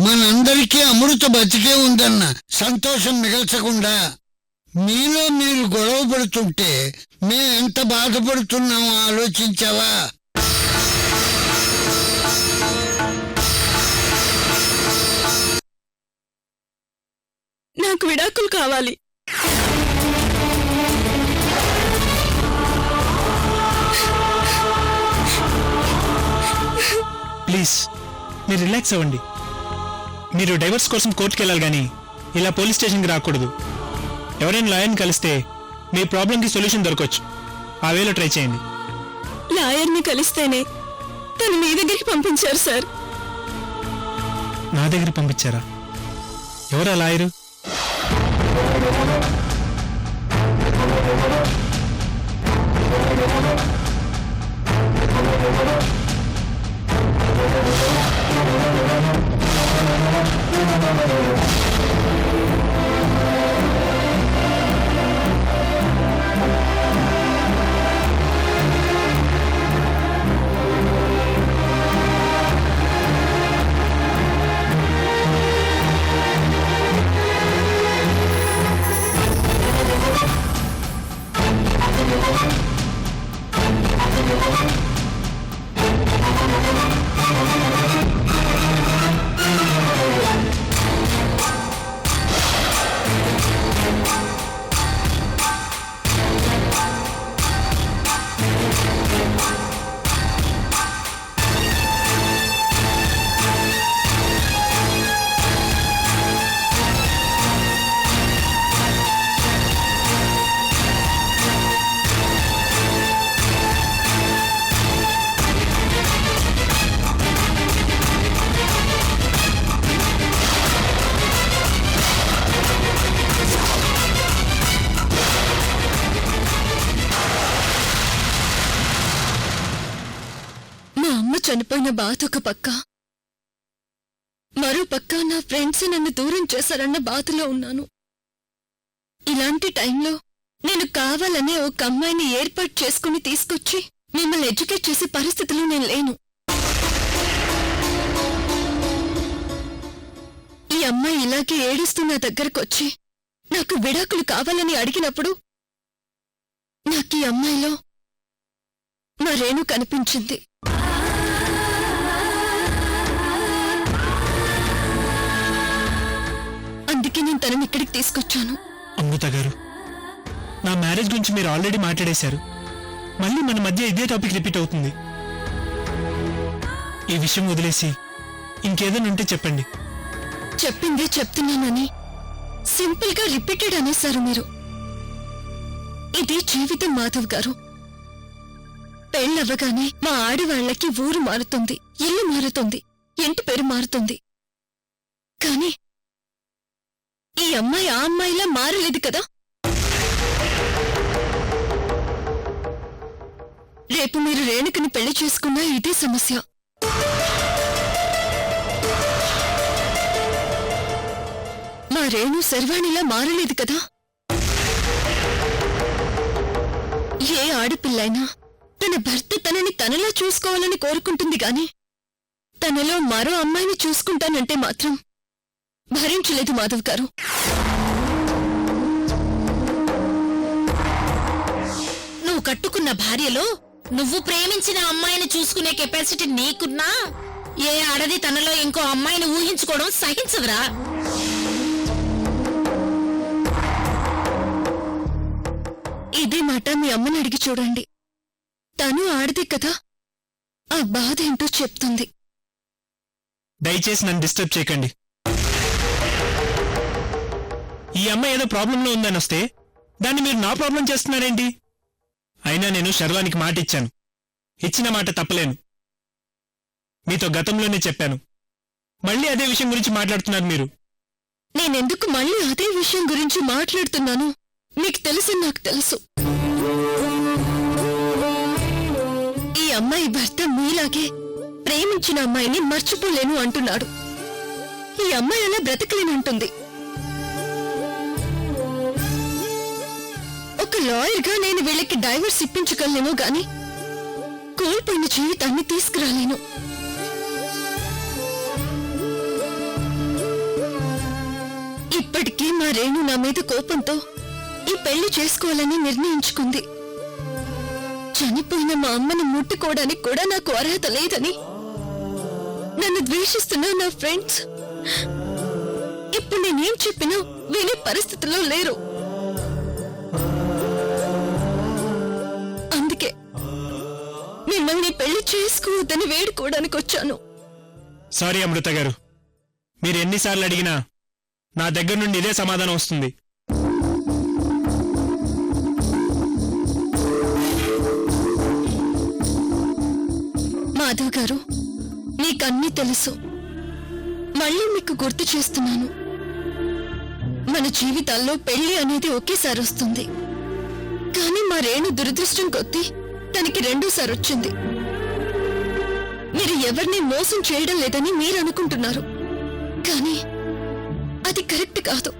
మనందరికీ అమృత బతికే ఉందన్న సంతోషం మిగల్చకుండా మీలో మీరు గొడవ పడుతుంటే మేము ఎంత బాధపడుతున్నామో ఆలోచించావా? నాకు విడాకులు కావాలి. ప్లీజ్ మీరు రిలాక్స్ అవ్వండి. మీరు డైవర్స్ కోసం కోర్టుకు వెళ్ళాలి కానీ ఇలా పోలీస్ స్టేషన్కి రాకూడదు. ఎవరైనా లాయర్ని కలిస్తే మీ ప్రాబ్లంకి సొల్యూషన్ దొరకవచ్చు. ఆ వేలో ట్రై చేయండి. లాయర్ని కలిస్తేనే తను మీ దగ్గరికి పంపించారు సార్. నా దగ్గర పంపించారా? ఎవరా లాయరు? చనిపోయిన బాధ ఒక పక్క, మరో పక్క నా ఫ్రెండ్స్ నన్ను దూరం చేశారన్న బాధలో ఉన్నాను. ఇలాంటి టైంలో నేను కావాలనే ఒక అమ్మాయిని ఏర్పాటు చేసుకుని తీసుకొచ్చి మిమ్మల్ని ఎడ్యుకేట్ చేసే పరిస్థితిలో నేను లేను. ఈ అమ్మాయి ఇలాగే ఏడుస్తూ నా దగ్గరకొచ్చి నాకు విడాకులు కావాలని అడిగినప్పుడు నాకు ఈ అమ్మాయిలో మా రేణు కనిపించింది. అందుకే నేను తనని ఇక్కడికి తీసుకొచ్చాను. అమృత గారు, నా మ్యారేజ్ గురించి మీరు ఆల్రెడీ మాట్లాడేశారు. మళ్ళీ మన మధ్య ఇదే టాపిక్ రిపీట్ అవుతుంది. ఈ విషయం వదిలేసి ఇంకేదైనా ఉంటే చెప్పండి. చెప్పిందే చెప్తున్నానని సింపుల్ గా రిపీటెడ్ అనేశారు మీరు. ఇది జీవితం మాధవ్ గారు. పెళ్ళవ్వగానే మా ఆడవాళ్లకి ఊరు మారుతుంది, ఇల్లు మారుతుంది, ఇంటి పేరు మారుతుంది. కానీ ఈ అమ్మాయి ఆ అమ్మాయిలా మారలేదు కదా. రేపు మీరు రేణుకని పెళ్లి చేసుకున్నా ఇదే సమస్య. మా రేణు శర్వాణిలా మారలేదు కదా. ఏ ఆడపిల్లైనా తన భర్త తనని తనలా చూసుకోవాలని కోరుకుంటుంది గాని తనలో మరో అమ్మాయిని చూసుకుంటానంటే మాత్రం భరించలేదు మాధవ్ గారు. నువ్వు కట్టుకున్న భార్యలో నువ్వు ప్రేమించిన అమ్మాయిని చూసుకునే కెపాసిటీ నీకున్నా ఏ ఆడది తనలో ఇంకో అమ్మాయిని ఊహించుకోవడం సహించదురా. ఇదే మాట మీ అమ్మని అడిగి చూడండి. తను ఆడదే కదా, ఆ బాధ ఏంటో చెప్తుంది. దయచేసి నన్ను డిస్టర్బ్ చేయకండి. ఈ అమ్మాయి ఏదో ప్రాబ్లంలో ఉందని వస్తే దాన్ని మీరు నా ప్రాబ్లం చేస్తున్నారేంటి? అయినా నేను శర్వానికి మాట ఇచ్చాను. ఇచ్చిన మాట తప్పలేను. మీతో గతంలోనే చెప్పాను. మళ్ళీ అదే విషయం గురించి మాట్లాడుతున్నారు మీరు. నేనెందుకు మళ్ళీ అదే విషయం గురించి మాట్లాడుతున్నాను మీకు తెలుసు. నాకు తెలుసు ఈ అమ్మాయి భర్త మీలాగే ప్రేమించిన అమ్మాయిని మర్చిపోలేను అంటున్నాడు. ఈ అమ్మాయి అలా బ్రతకలేనంటుంది. ఒక లాయర్గా నేను వీళ్ళకి డైవర్స్ ఇప్పించగలను గాని కోల్పోయిన జీవితాన్ని తీసుకురాలేను. అప్పటికీ మా రేణు నా మీద కోపంతో ఈ పెళ్లి చేసుకోవాలని నిర్ణయించుకుంది. చనిపోయిన మా అమ్మని ముట్టుకోవడానికి కూడా నాకు అర్హత లేదని నన్ను ద్వేషిస్తున్న నా ఫ్రెండ్స్ ఇప్పుడు నేనేం చెప్పినా వినే పరిస్థితిలో లేరు. అందుకే మిమ్మల్ని పెళ్లి చేసుకోవద్దని వేడుకోవడానికి వచ్చాను. సారీ అమృత గారు, మీరు ఎన్నిసార్లు అడిగినా నా దగ్గర నుండి ఇదే సమాధానం వస్తుంది. మాధవ్ గారు, మీకన్నీ తెలుసు. మళ్ళీ మీకు గుర్తు చేస్తున్నాను, మన జీవితాల్లో పెళ్లి అనేది ఒకేసారి వస్తుంది. కానీ మా రేణు దురదృష్టం కొద్దీ తనకి రెండోసారి వచ్చింది. మీరు ఎవరిని మోసం చేయడం లేదని మీరు అనుకుంటున్నారు, కానీ అది కరెక్ట్ కాదు.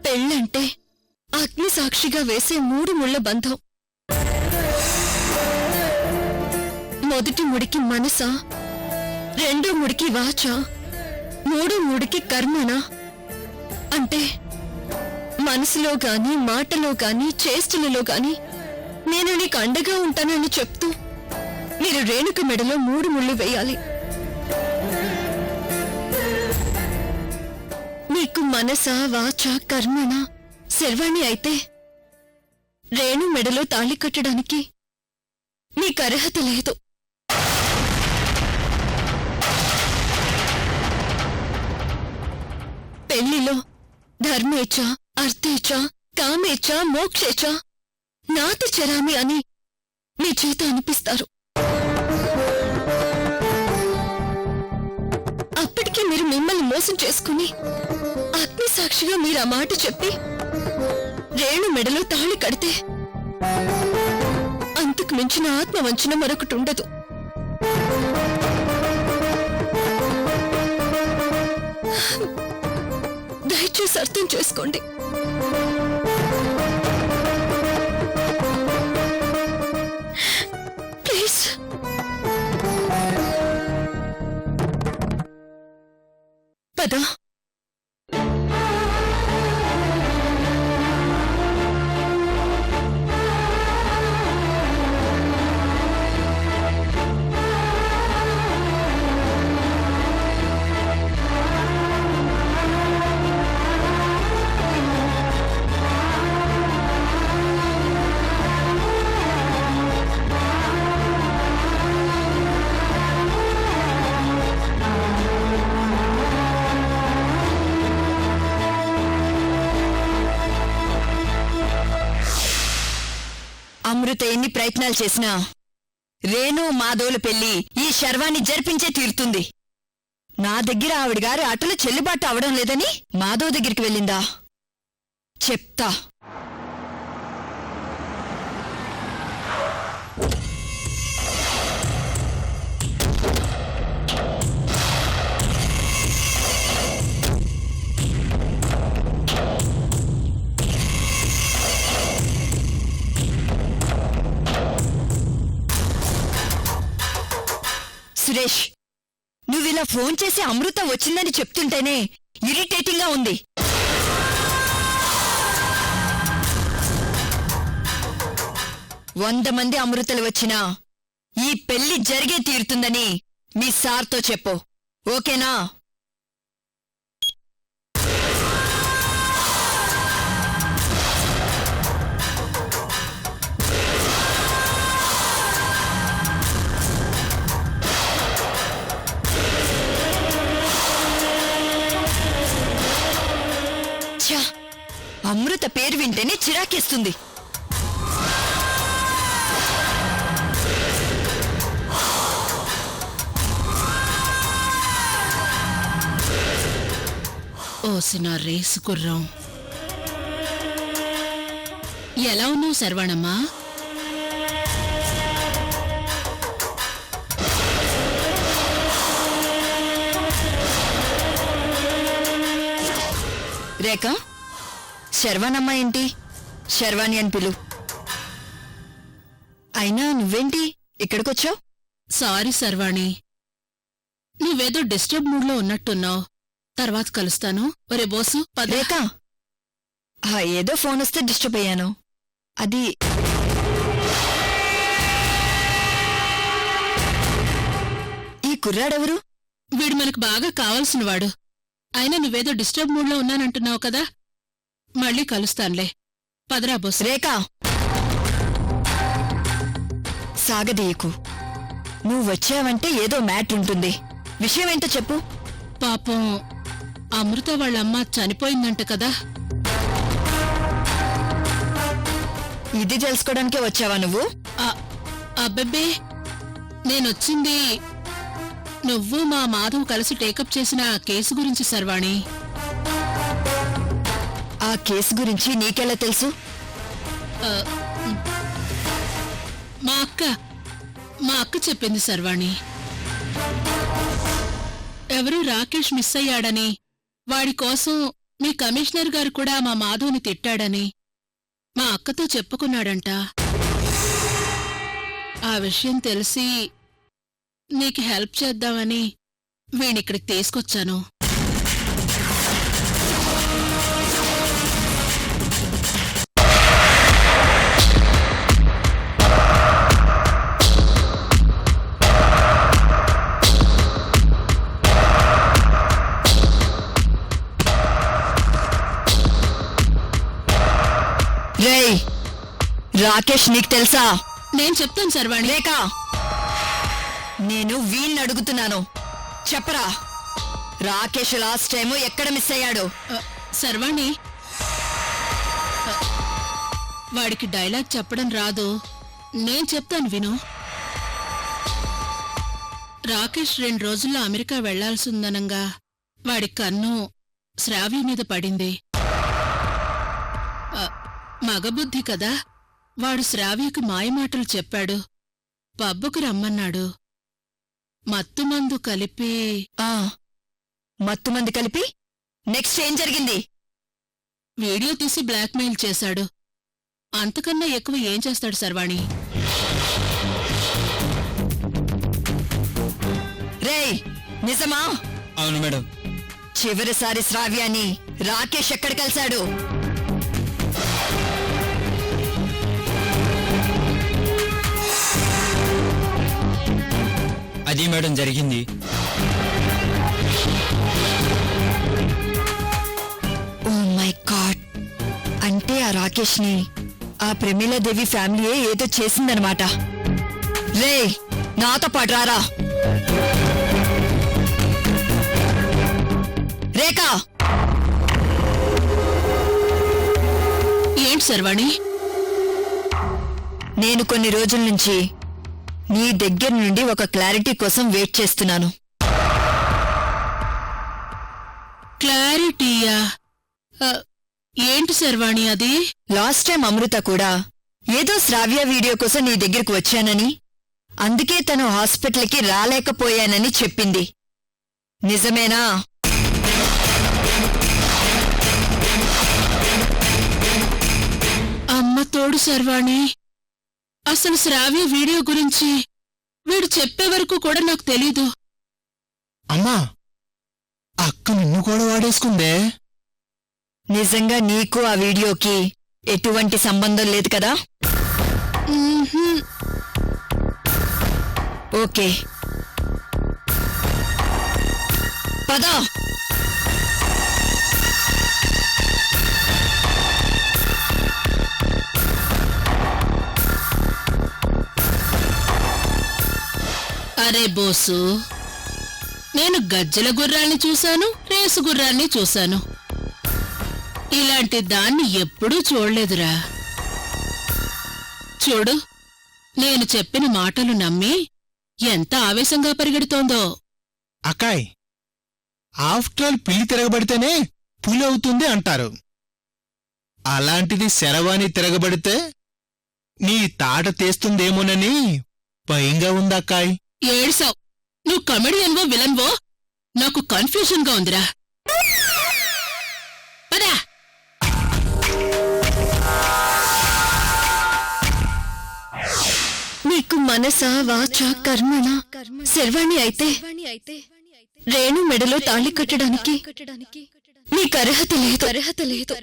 పెళ్ళంటే అగ్ని సాక్షిగా వేసే 3 ముళ్ల బంధం. మొదటి ముడికి మనస, రెండో ముడికి వాచ, మూడో ముడికి కర్మణ. అంటే మనసులో గాని, మాటలో గాని, చేష్టలలో గాని నేను నీకు అండగా ఉంటానని చెప్తూ మీరు రేణుక మెడలో 3 ముళ్ళు వేయాలి. నీకు మనస, వాచ, కర్మణ శర్వాణి అయితే రేణు మెడలో తాళి కట్టడానికి నీకు అర్హత లేదు. పెళ్లిలో ధర్మేచ, అర్థేచ, కామేచ, మోక్షేచ నాతి చరామి అని మీ చేత అనిపిస్తారు. అప్పటికి మీరు మిమ్మల్ని మోసం చేసుకుని అగ్ని సాక్షిగా మీరు ఆ మాట చెప్పి రేణు మెడలో తాళి కడితే అంతకు మించిన ఆత్మవంచన మరొకటి ఉండదు. దయచేసి అర్థం చేసుకోండి. ప్లీజ్. పద. అమృత ఎన్ని ప్రయత్నాలు చేసినా రేణు మాధవుల పెళ్లి ఈ శర్వాన్ని జరిపించే తీరుతుంది. నా దగ్గర ఆవిడ గారి అటలు చెల్లుబాటు అవడం లేదని మాధవ్ దగ్గరికి వెళ్ళిందా? చెప్తా. సురేష్, నువ్విలా ఫోన్ చేసి అమృత వచ్చిందని చెప్తుంటేనే ఇరిటేటింగ్ గా ఉంది. వంద మంది అమృతలు వచ్చినా ఈ పెళ్లి జరిగే తీరుతుందని మీ సార్తో చెప్పు, ఓకేనా? అమృత పేరు వింటేనే చిరాకేస్తుంది. ఓసిన రేసు కుర్రం. ఎలా ఉన్నావు శర్వాణమ్మా? రేఖ, శర్వానమ్మ ఏంటి? శర్వాణి అని పిలు. అయినా నువ్వేంటి ఇక్కడికొచ్చావు? సారీ శర్వాణి, నువ్వేదో డిస్టర్బ్ మూడ్లో ఉన్నట్టున్నావు. తర్వాత కలుస్తాను. ఒరే బోసు పద. రేఖ ఏదో ఫోన్ వస్తే డిస్టర్బ్ అయ్యాను. అది ఈ కుర్రాడెవరు? వీడు మనకు బాగా కావాల్సినవాడు. అయినా నువ్వేదో డిస్టర్బ్ మూడ్లో ఉన్నానంటున్నావు కదా. మళ్ళీ కలుస్తానులే. పదరా బోసు. రేఖ సాగదీయకు. నువ్వు వచ్చావంటే ఏదో మ్యాటర్ ఉంటుంది. విషయమేంటో చెప్పు. పాపం అమృత వాళ్ళమ్మ చనిపోయిందంట కదా. ఇది తెలుసుకోవడానికే వచ్చావా నువ్వు? అబ్బెబ్బే, నేనొచ్చింది నువ్వు మా మాధవ్ కలిసి టేకప్ చేసిన కేసు గురించి సర్వాణి. ఆ కేసు గురించి నీకెలా తెలుసు? మా అక్క చెప్పింది సర్వాణి. ఎవరో రాకేష్ మిస్ అయ్యాడని, వాడి కోసం మీ కమిషనర్ గారు కూడా మా మాధవ్ని తిట్టాడని మా అక్కతో చెప్పుకున్నాడంట. ఆ విషయం తెలిసి నీకు హెల్ప్ చేద్దామని వీణిక్కడికి తీసుకొచ్చాను. రేయ్, రాకేష్ నీకు తెలుసా? నేను చెప్తాను సర్వాణి. రేఖ, నేను వీణ్ణి అడుగుతున్నాను, చెప్పరా. రాకేష్ లాస్ట్ టైం ఎక్కడ మిస్ అయ్యాడు? సర్వాణి, వాడికి డైలాగ్ చెప్పడం రాదు. నేను చెప్తాను విను. రాకేష్ 2 రోజుల్లో అమెరికా వెళ్లాల్సిందనంగా వాడి కన్ను శ్రావ్య మీద పడింది. మగబుద్ధి కదా. వాడు శ్రావ్యకు మాయమాటలు చెప్పాడు. పబ్బుకు రమ్మన్నాడు. మత్తుమందు కలిపి మత్తుమంది కలిపి నెక్స్ట్ ఏం జరిగింది? వీడియో తీసి బ్లాక్మెయిల్ చేశాడు. అంతకన్నా ఎక్కువ ఏం చేస్తాడు సర్వాణి? రేయ్, నిజమా? అవును మేడం. చివరిసారి శ్రావ్యాన్ని రాకేష్ ఎక్కడ కలిశాడు? అది మేడం జరిగింది. ఓ మై గాడ్, అంటే ఆ రాకేష్ ని ఆ ప్రమీలాదేవి ఫ్యామిలీయే ఏదో చేసిందనమాట. రేయ్, నాతో పాటు రారా. రేఖ, ఏంటి సర్వాణి? నేను కొన్ని రోజుల నుంచి నీ దగ్గర నుండి ఒక క్లారిటీ కోసం వెయిట్ చేస్తున్నాను. క్లారిటీయా? ఏంటి సర్వాణి అది? లాస్ట్ టైం అమృత కూడా ఏదో శ్రావ్య వీడియో కోసం నీ దగ్గరకు వచ్చానని, అందుకే తను హాస్పిటల్కి రాలేకపోయానని చెప్పింది. నిజమేనా? అమ్మ తోడు సర్వాణి, అసలు శ్రావ్య వీడియో గురించి వీడు చెప్పే వరకు కూడా నాకు తెలీదు. అమ్మా, అక్క నిన్ను కూడా వాడేసుకుందే. నిజంగా నీకు ఆ వీడియోకి ఎటువంటి సంబంధం లేదు కదా? ఓకే, పద. అరే బోసు, నేను గజ్జల గుర్రాన్ని చూశాను, రేసు గుర్రాన్ని చూశాను. ఇలాంటి దాన్ని ఎప్పుడూ చూడలేదురా. చూడు, నేను చెప్పిన మాటలు నమ్మి ఎంత ఆవేశంగా పరిగెడుతోందో. అక్కాయ్, ఆఫ్టర్ ఆల్ పిల్లి తిరగబడితేనే పులి అవుతుంది అంటారు. అలాంటిది శరవాణి తిరగబడితే నీ తాట తీస్తుందేమోనని భయంగా ఉందక్కాయ్. ఏడ్సావ్. నువ్వు కమెడియన్వో విలన్వో నాకు కన్ఫ్యూజన్గా ఉందిరా. పదా. నీకు మనసా వాచా కర్మణ శర్వాణి అయితే రేణు మెడలో తాళి కట్టడానికి నీకు అర్హత లేదు.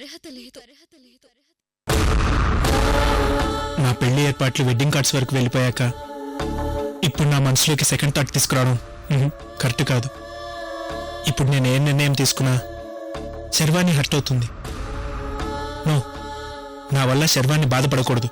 నా పెళ్లి ఏర్పాట్లు వెడ్డింగ్ కార్డ్స్ వరకు వెళ్ళిపోయాక ఇప్పుడు నా మనసులోకి సెకండ్ థాట్ తీసుకురావడం కరెక్ట్ కాదు. ఇప్పుడు నేను ఏ నిర్ణయం తీసుకున్నా శర్వాణి హర్ట్ అవుతుంది. నో, నా వల్ల శర్వాణి బాధపడకూడదు.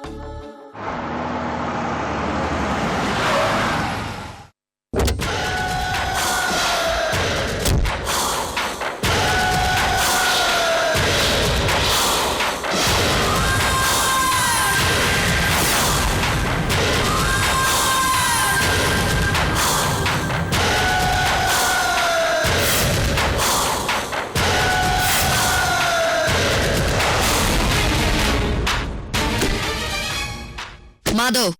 మాధవ్,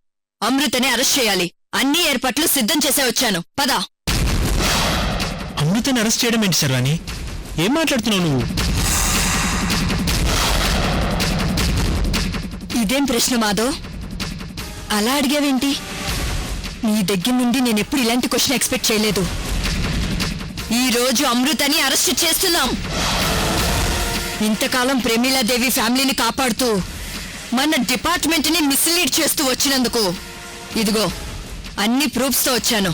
అమృతని అరెస్ట్ చేయాలి. అన్ని ఏర్పాట్లు సిద్ధం చేసే వచ్చాను. పద. అమృతని అరెస్ట్ చేయడం ఏంటి శర్వాణి? ఏం మాట్లాడుతున్నావు నువ్వు? ఇదేం ప్రశ్న మాధవ్? అలా అడిగావేంటి? నీ దగ్గర నుండి నేనెప్పుడు ఇలాంటి క్వశ్చన్ ఎక్స్పెక్ట్ చేయలేదు. ఈ రోజు అమృతని అరెస్ట్ చేస్తున్నాం. ఇంతకాలం ప్రేమిలాదేవి ఫ్యామిలీని కాపాడుతూ మన డిపార్ట్మెంట్ ని మిస్లీడ్ చేస్తూ వచ్చినందుకు ఇదిగో అన్ని ప్రూఫ్స్ తో వచ్చాను.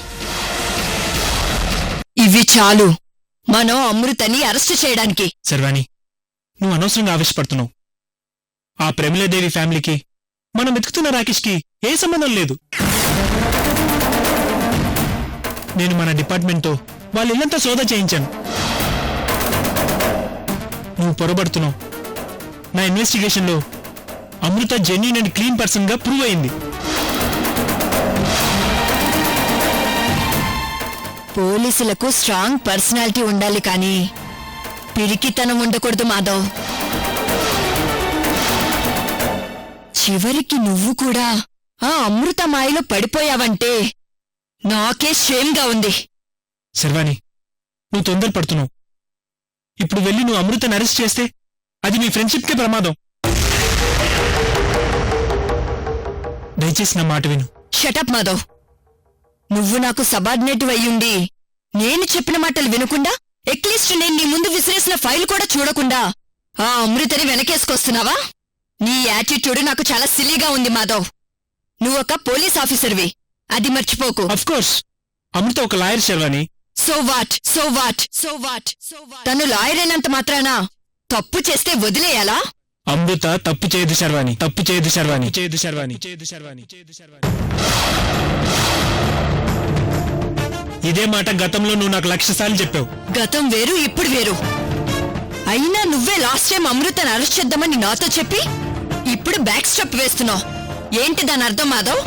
ఇవి చాలు మనం అమృతని అరెస్ట్ చేయడానికి. శర్వాణి, నువ్వు అనవసరంగా ఆవేశపడుతున్నావు. ఆ ప్రేమిలాదేవి ఫ్యామిలీకి మనం వెతుకుతున్న రాకేష్కి ఏ సంబంధం లేదు. నేను మన డిపార్ట్మెంట్తో వాళ్ళ ఇల్లంతా సోదా చేయించాను. నువ్వు పొరబడుతున్నావు. నా ఇన్వెస్టిగేషన్లో అమృత జెన్యూన్ అండ్ క్లీన్ పర్సన్ గా ప్రూవ్ అయింది. పోలీసులకు స్ట్రాంగ్ పర్సనాలిటీ ఉండాలి కానీ పిరికితనం ఉండకూడదు మాధవ్. చివరికి నువ్వు కూడా ఆ అమృత మాయలో పడిపోయావంటే నాకే షేమ్గా ఉంది. శర్వాణి, నువ్వు తొందరపడుతున్నావు. ఇప్పుడు వెళ్ళి నువ్వు అమృతని అరెస్ట్ చేస్తే అది మీ ఫ్రెండ్షిప్కే ప్రమాదం. దయచేసి నా మాట విను. షటప్ మాధవ్. నువ్వు నాకు సబార్డినేటివ్ అయ్యుండి నేను చెప్పిన మాటలు వినకుండా అట్లీస్ట్ నేను నీ ముందు విసిరేసిన ఫైల్ కూడా చూడకుండా ఆ అమృతని వెనకేసుకొస్తున్నావా? నీ యాటిట్యూడ్ నాకు చాలా సిల్లీగా ఉంది మాధవ్. నువ్వొక పోలీస్ ఆఫీసర్వి, అది మర్చిపోకు. అఫ్కోర్స్ అమృత ఒక లాయర్ శర్వాణి. So what? తను లాయర్ అయినంత మాత్రాన తప్పు చేస్తే వదిలేయాలా? అమృత తప్పు చేయదు శర్వాణి. ఇదే మాట గతంలో నువ్వు నాకు 1,00,000 సార్లు చెప్పావు. గతం వేరు, ఇప్పుడు వేరు. అయినా నువ్వే లాస్ట్ టైం అమృతను అరెస్ట్ చేద్దామని నాతో చెప్పి ఇప్పుడు బ్యాక్ స్టెప్ వేస్తున్నావు. ఏంటి దాని అర్థం మాధవ్?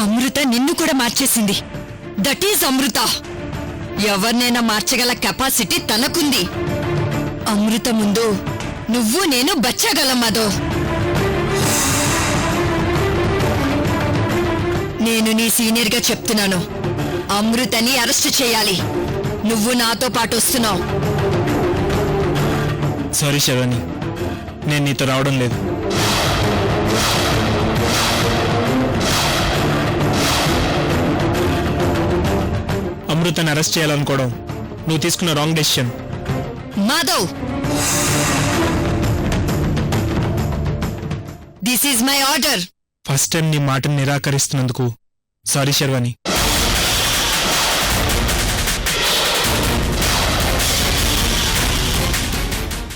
అమృత నిన్ను కూడా మార్చేసింది. దట్ ఈజ్ అమృత. ఎవరినైనా మార్చగల కెపాసిటీ తనకుంది. అమృత ముందు నువ్వు నేను బచ్చగలం మాధవ్. నేను నీ సీనియర్గా చెప్తున్నాను, అమృతని అరెస్ట్ చేయాలి. నువ్వు నాతో పాటు వస్తున్నావు. సారీ శర్వాణి, నేను నీతో రావడం లేదు. అమృతని అరెస్ట్ చేయాలనుకోవడం నువ్వు తీసుకున్న wrong decision. Madhav, this is my order. First time నీ మాటను నిరాకరిస్తున్నందుకు సారీ శర్వాణి.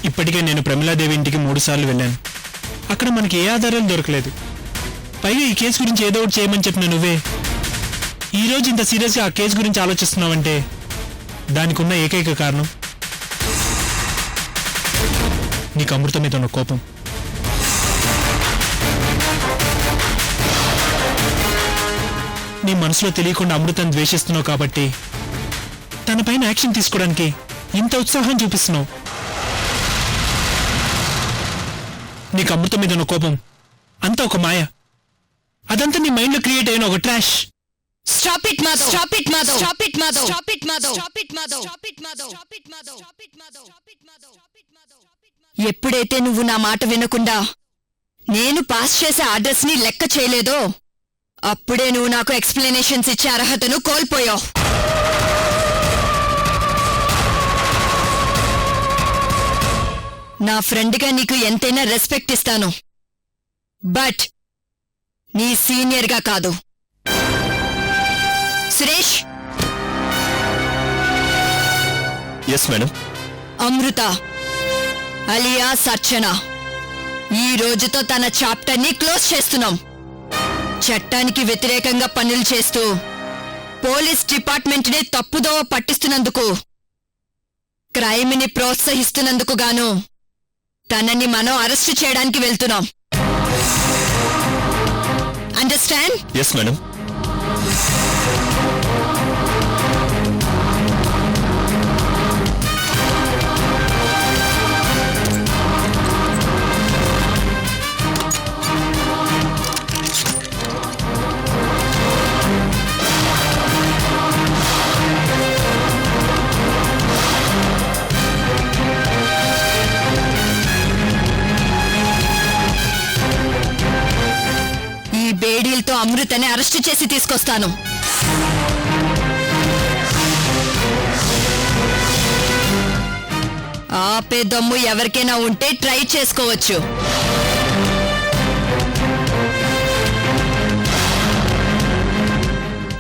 ఇప్పటికే నేను ప్రమిళాదేవి ఇంటికి 3 సార్లు వెళ్ళాను. అక్కడ మనకి ఏ ఆధారాలు దొరకలేదు. పైగా ఈ కేసు గురించి ఏదో ఒకటి చేయమని చెప్పిన నువ్వే ఈ రోజు ఇంత సీరియస్గా ఆ కేసు గురించి ఆలోచిస్తున్నావంటే దానికి ఉన్న ఏకైక కారణం నీకు అమృత మీద ఉన్న కోపం. నీ మనసులో తెలియకుండా అమృతను ద్వేషిస్తున్నావు కాబట్టి తనపైన యాక్షన్ తీసుకోవడానికి ఇంత ఉత్సాహం చూపిస్తున్నావు. నీకు అమృత మీద ఉన్న కోపం అంతా ఒక మాయ. అదంతా నీ మైండ్ లో క్రియేట్ అయిన ఒక trash. Stop it, Madhav. Stop it, Madhav. Stop it, Madhav. Stop it, Madhav. Stop it, Madhav. Stop it, Madhav. Stop it, Madhav. Stop it, Madhav. Stop it, Madhav. Stop it, Madhav. ఎప్పుడైతే నువ్వు నా మాట వినకుండా నేను pass చేసే orders ని లెక్క చేయలేదో అప్పుడే నువ్వు నాకు ఎక్స్ప్లెనేషన్స్ ఇచ్చే అర్హతను కోల్పోయావు. నా ఫ్రెండ్గా నీకు ఎంతైనా రెస్పెక్ట్ ఇస్తాను, బట్ నీ సీనియర్గా కాదు. Suresh, yes madam. Amrita alias Archana ఈ రోజుతో తన చాప్టర్ని క్లోజ్ చేస్తున్నాం. చట్టానికి వ్యతిరేకంగా పనులు చేస్తూ పోలీస్ డిపార్ట్మెంట్ని తప్పుదోవ పట్టిస్తున్నందుకు, క్రైమ్ని ప్రోత్సహిస్తున్నందుకు గాను తనని మనం అరెస్టు చేయడానికి వెళ్తున్నాం. అండర్స్టాండ్? Yes madam. ఈ బేడీలతో అమృతని అరెస్టు చేసి తీసుకొస్తాను. ఆపే దమ్ము ఎవరికైనా ఉంటే ట్రై చేసుకోవచ్చు.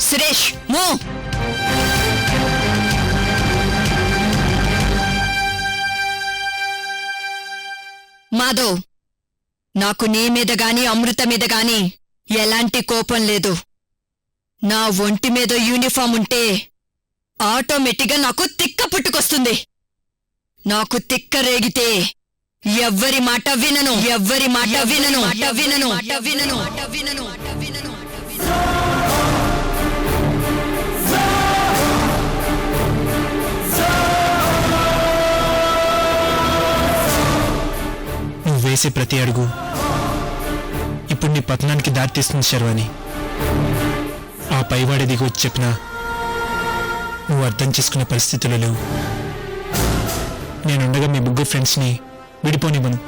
సురేష్, మూవ్. మాధవ్, నాకు నీ మీద గాని అమృత మీద గాని ఎలాంటి కోపం లేదు. నా ఒంటి మీద యూనిఫామ్ ఉంటే ఆటోమేటిక్గా నాకు తిక్క పుట్టుకొస్తుంది. నాకు తిక్క రేగితే ఎవ్వరి మాట వినను, ఎవ్వరి మాట వినను, వినను, వినను, వినను, వినను. నువ్వు వేసే ప్రతి అడుగు ఇప్పుడు నీ పతనానికి దారితీస్తుంది శర్వాణి. ఆ పైవాడి దిగి వచ్చి చెప్పినా నువ్వు అర్థం చేసుకునే పరిస్థితులు లేవు. నేనుండగా మీ ముగ్గురు ఫ్రెండ్స్ని విడిపోనివ్వను.